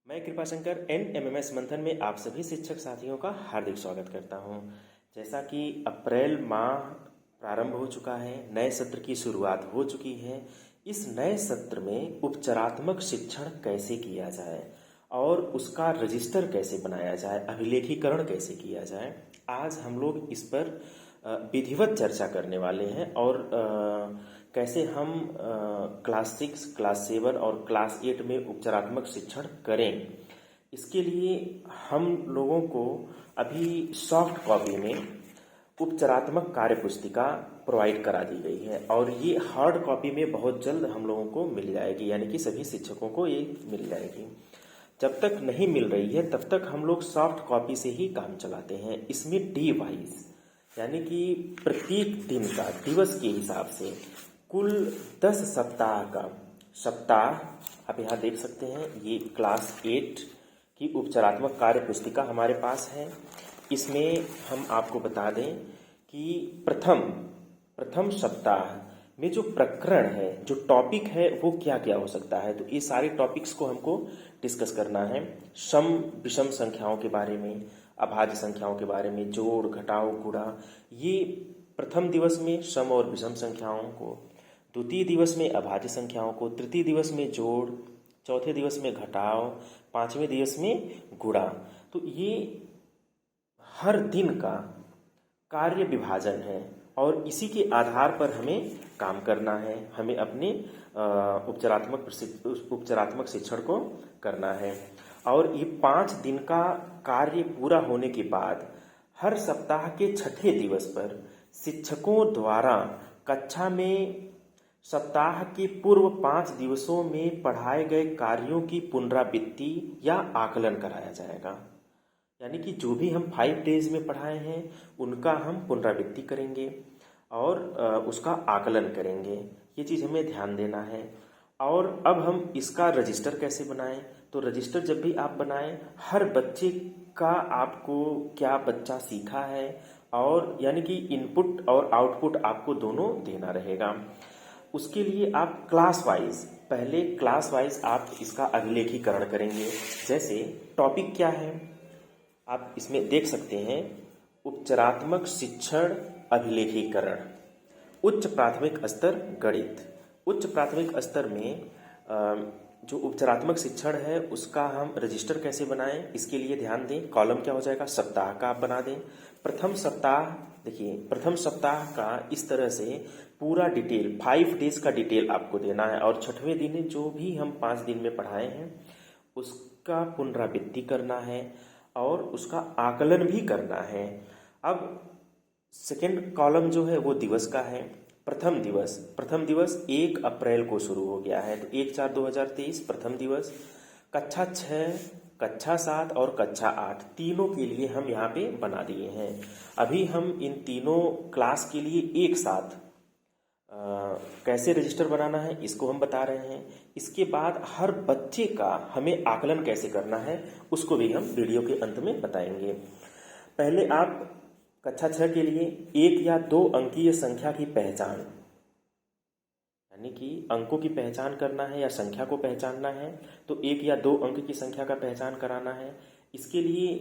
मैं कृपाशंकर एनएमएमएस मंथन में आप सभी शिक्षक साथियों का हार्दिक स्वागत करता हूं। जैसा कि अप्रैल माह प्रारंभ हो चुका है, नए सत्र की शुरुआत हो चुकी है। इस नए सत्र में उपचारात्मक शिक्षण कैसे किया जाए और उसका रजिस्टर कैसे बनाया जाए, अभिलेखीकरण कैसे किया जाए, आज हम लोग इस पर विधिवत चर्चा करने वाले हैं। और कैसे हम क्लास 6, क्लास 7 और क्लास 8 में उपचारात्मक शिक्षण करें, इसके लिए हम लोगों को अभी सॉफ्ट कॉपी में उपचारात्मक कार्य पुस्तिका प्रोवाइड करा दी गई है और ये हार्ड कॉपी में बहुत जल्द हम लोगों को मिल जाएगी, यानी कि सभी शिक्षकों को ये मिल जाएगी। जब तक नहीं मिल रही है तब तक हम लोग सॉफ्ट कॉपी से ही काम चलाते हैं। इसमें डी वाइज यानी कि प्रत्येक दिन का दिवस के हिसाब से कुल 10 सप्ताह का सप्ताह आप यहाँ देख सकते हैं। ये क्लास 8 की उपचारात्मक कार्य पुस्तिका हमारे पास है। इसमें हम आपको बता दें कि प्रथम सप्ताह में जो प्रकरण है, जो टॉपिक है, वो क्या क्या हो सकता है। तो ये सारे टॉपिक्स को हमको डिस्कस करना है। सम विषम संख्याओं के बारे में, अभाज्य संख्याओं के बारे में, जोड़ घटाव गुणा, ये प्रथम दिवस में सम और विषम संख्याओं को, द्वितीय दिवस में अभाज्य संख्याओं को, तृतीय दिवस में जोड़, चौथे दिवस में घटाव, पांचवें दिवस में गुणा। तो ये हर दिन का कार्य विभाजन है और इसी के आधार पर हमें काम करना है, हमें अपने उपचारात्मक शिक्षण को करना है। और ये 5 दिन का कार्य पूरा होने के बाद हर सप्ताह के छठे दिवस पर शिक्षकों द्वारा कक्षा में सप्ताह के पूर्व 5 दिवसों में पढ़ाए गए कार्यों की पुनरावृत्ति या आकलन कराया जाएगा। यानी कि जो भी हम 5 डेज में पढ़ाए हैं उनका हम पुनरावृत्ति करेंगे और उसका आकलन करेंगे। ये चीज़ हमें ध्यान देना है। और अब हम इसका रजिस्टर कैसे बनाएं, तो रजिस्टर जब भी आप बनाएं, हर बच्चे का आपको क्या बच्चा सीखा है और यानी कि इनपुट और आउटपुट आपको दोनों देना रहेगा। उसके लिए आप पहले क्लास वाइज आप इसका अभिलेखीकरण करेंगे। जैसे टॉपिक क्या है आप इसमें देख सकते हैं, उपचारात्मक शिक्षण अभिलेखीकरण, उच्च प्राथमिक स्तर गणित। उच्च प्राथमिक स्तर में जो उपचारात्मक शिक्षण है उसका हम रजिस्टर कैसे बनाएं, इसके लिए ध्यान दें। कॉलम क्या हो जाएगा, सप्ताह का आप बना दें। प्रथम सप्ताह, देखिए प्रथम सप्ताह का इस तरह से पूरा डिटेल 5 डेज का डिटेल आपको देना है और छठवें दिन जो भी हम 5 दिन में पढ़ाए हैं उसका पुनरावृत्ति करना है और उसका आकलन भी करना है। अब सेकेंड कॉलम जो है वो दिवस का है। प्रथम दिवस 1 अप्रैल को शुरू हो गया है, तो 1/4/2023 प्रथम दिवस। कक्षा 6, कक्षा 7 और कक्षा 8 तीनों के लिए हम यहाँ पे बना दिए हैं। अभी हम इन तीनों क्लास के लिए एक साथ कैसे रजिस्टर बनाना है इसको हम बता रहे हैं। इसके बाद हर बच्चे का हमें आकलन कैसे करना है उसको भी हम वीडियो के अंत में बताएंगे। पहले आप कक्षा 6 के लिए 1 या 2 अंकीय संख्या की पहचान, यानी कि अंकों की पहचान करना है या संख्या को पहचानना है, तो 1 या 2 अंक की संख्या का पहचान कराना है। इसके लिए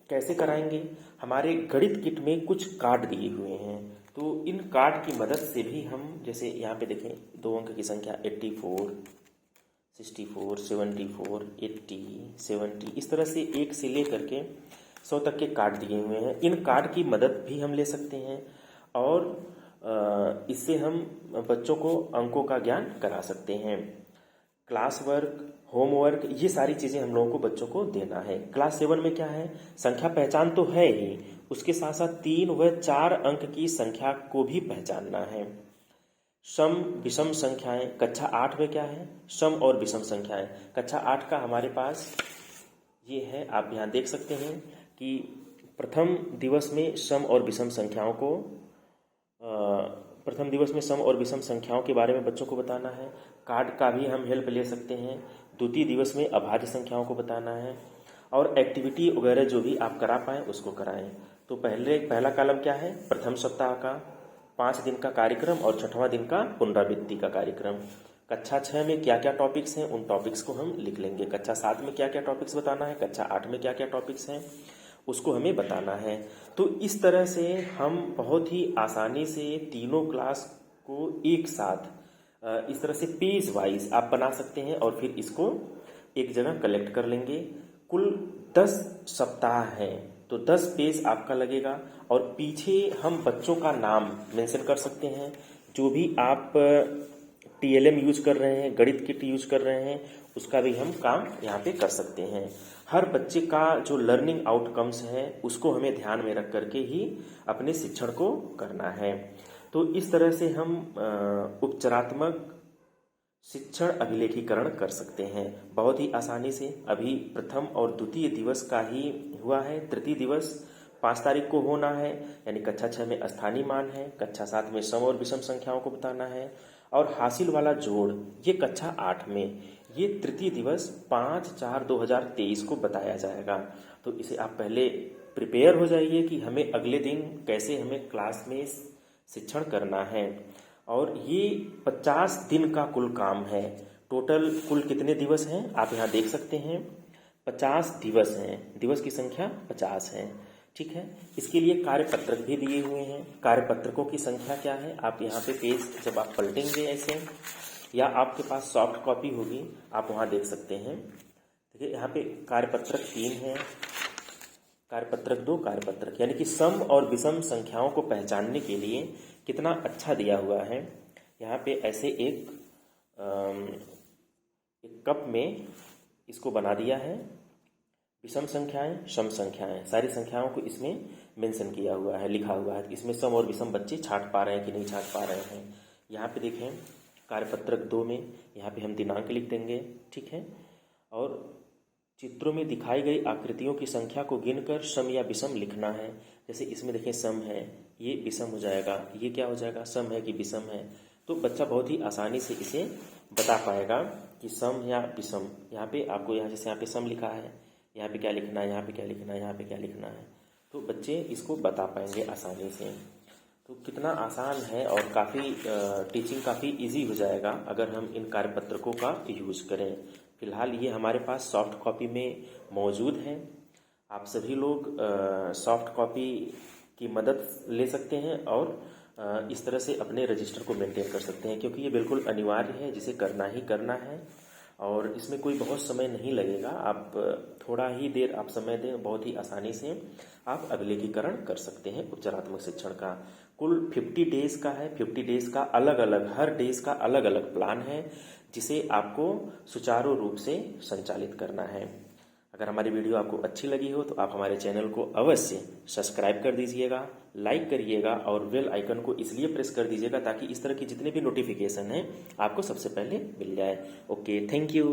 कैसे कराएंगे, हमारे गणित किट में कुछ कार्ड दिए हुए हैं, तो इन कार्ड की मदद से भी हम, जैसे यहाँ पे देखें 2 अंक की संख्या 84, 64, 74, 80, 70, इस तरह से 1 से लेकर के 100 तक के कार्ड दिए हुए हैं। इन कार्ड की मदद भी हम ले सकते हैं और इससे हम बच्चों को अंकों का ज्ञान करा सकते हैं। क्लास वर्क, होमवर्क, ये सारी चीज़ें हम लोगों को बच्चों को देना है। क्लास 7 में क्या है, संख्या पहचान तो है ही, उसके साथ साथ 3 व 4 अंक की संख्या को भी पहचानना है। सम विषम संख्याएं, कक्षा 8 में क्या है, सम और विषम संख्याएं। कक्षा 8 का हमारे पास ये है, आप यहाँ देख सकते हैं कि प्रथम दिवस में सम और विषम संख्याओं को प्रथम दिवस में सम और विषम संख्याओं के बारे में बच्चों को बताना है। कार्ड का भी हम हेल्प ले सकते हैं। द्वितीय दिवस में अभाज्य संख्याओं को बताना है और एक्टिविटी वगैरह जो भी आप करा पाएँ उसको कराएं। तो पहला कॉलम क्या है, प्रथम सप्ताह का 5 दिन का कार्यक्रम और छठवां दिन का पुनरावृत्ति का कार्यक्रम। कक्षा 6 में क्या क्या टॉपिक्स हैं उन टॉपिक्स को हम लिख लेंगे। कक्षा 7 में क्या क्या टॉपिक्स बताना है, कक्षा 8 में क्या क्या टॉपिक्स हैं उसको हमें बताना है। तो इस तरह से हम बहुत ही आसानी से तीनों क्लास को एक साथ इस तरह से पेज वाइज आप बना सकते हैं और फिर इसको एक जगह कलेक्ट कर लेंगे। कुल 10 सप्ताह हैं तो 10 पेज आपका लगेगा और पीछे हम बच्चों का नाम मेंशन कर सकते हैं। जो भी आप टीएलएम यूज कर रहे हैं, गणित किट यूज कर रहे हैं, उसका भी हम काम यहाँ पे कर सकते हैं। हर बच्चे का जो लर्निंग आउटकम्स है उसको हमें ध्यान में रख करके ही अपने शिक्षण को करना है। तो इस तरह से हम उपचारात्मक शिक्षण अभिलेखीकरण कर सकते हैं बहुत ही आसानी से। अभी प्रथम और द्वितीय दिवस का ही हुआ है, तृतीय दिवस 5 तारीख को होना है, यानी कक्षा 6 में स्थानीय मान है, कक्षा 7 में सम और विषम संख्याओं को बताना है और हासिल वाला जोड़ ये कक्षा 8 में, ये तृतीय दिवस 5/4/2023 को बताया जाएगा। तो इसे आप पहले प्रिपेयर हो जाइए कि हमें अगले दिन कैसे हमें क्लास में शिक्षण करना है। और ये 50 दिन का कुल काम है। टोटल कुल कितने दिवस हैं आप यहाँ देख सकते हैं, 50 दिवस हैं, दिवस की संख्या 50 है। ठीक है, इसके लिए कार्यपत्रक भी दिए हुए हैं। कार्यपत्रकों की संख्या क्या है आप यहाँ पे पेज जब आप पलटेंगे ऐसे, या आपके पास सॉफ्ट कॉपी होगी आप वहाँ देख सकते हैं। देखिए यहाँ पे कार्यपत्रक 3 है, कार्यपत्रक 2, कार्यपत्रक, यानी कि सम और विषम संख्याओं को पहचानने के लिए कितना अच्छा दिया हुआ है। यहाँ पे ऐसे एक कप में इसको बना दिया है, विषम संख्याएं, सम संख्याएं, सारी संख्याओं को इसमें मेंशन किया हुआ है, लिखा हुआ है। इसमें सम और विषम बच्चे छांट पा रहे हैं कि नहीं छांट पा रहे हैं। यहाँ पे देखें कार्यपत्रक 2 में यहाँ पे हम दिनांक लिख देंगे। ठीक है, और चित्रों में दिखाई गई आकृतियों की संख्या को गिनकर सम या विषम लिखना है। जैसे इसमें देखें सम है, ये विषम हो जाएगा, ये क्या हो जाएगा, सम है कि विषम है। तो बच्चा बहुत ही आसानी से इसे बता पाएगा कि सम या विषम। यहाँ पे आपको यहाँ जैसे यहाँ पे सम लिखा है, यहाँ पे क्या लिखना है, यहाँ पे क्या लिखना है, यहाँ पे क्या लिखना है, तो बच्चे इसको बता पाएंगे आसानी से। तो कितना आसान है और काफ़ी टीचिंग काफ़ी इजी हो जाएगा अगर हम इन कार्यपत्रकों का यूज़ करें। फिलहाल ये हमारे पास सॉफ्ट कॉपी में मौजूद है। आप सभी लोग सॉफ्ट कॉपी की मदद ले सकते हैं और इस तरह से अपने रजिस्टर को मेंटेन कर सकते हैं, क्योंकि ये बिल्कुल अनिवार्य है, जिसे करना ही करना है और इसमें कोई बहुत समय नहीं लगेगा। आप थोड़ा ही देर आप समय दें, बहुत ही आसानी से आप अभिलेखीकरण कर सकते हैं उपचारात्मक शिक्षण का। कुल 50 डेज का है, 50 डेज का अलग अलग, हर डेज का अलग अलग प्लान है जिसे आपको सुचारू रूप से संचालित करना है। अगर हमारी वीडियो आपको अच्छी लगी हो तो आप हमारे चैनल को अवश्य सब्सक्राइब कर दीजिएगा, लाइक करिएगा और बेल आइकन को इसलिए प्रेस कर दीजिएगा ताकि इस तरह की जितने भी नोटिफिकेशन हैं आपको सबसे पहले मिल जाए। Okay, thank you.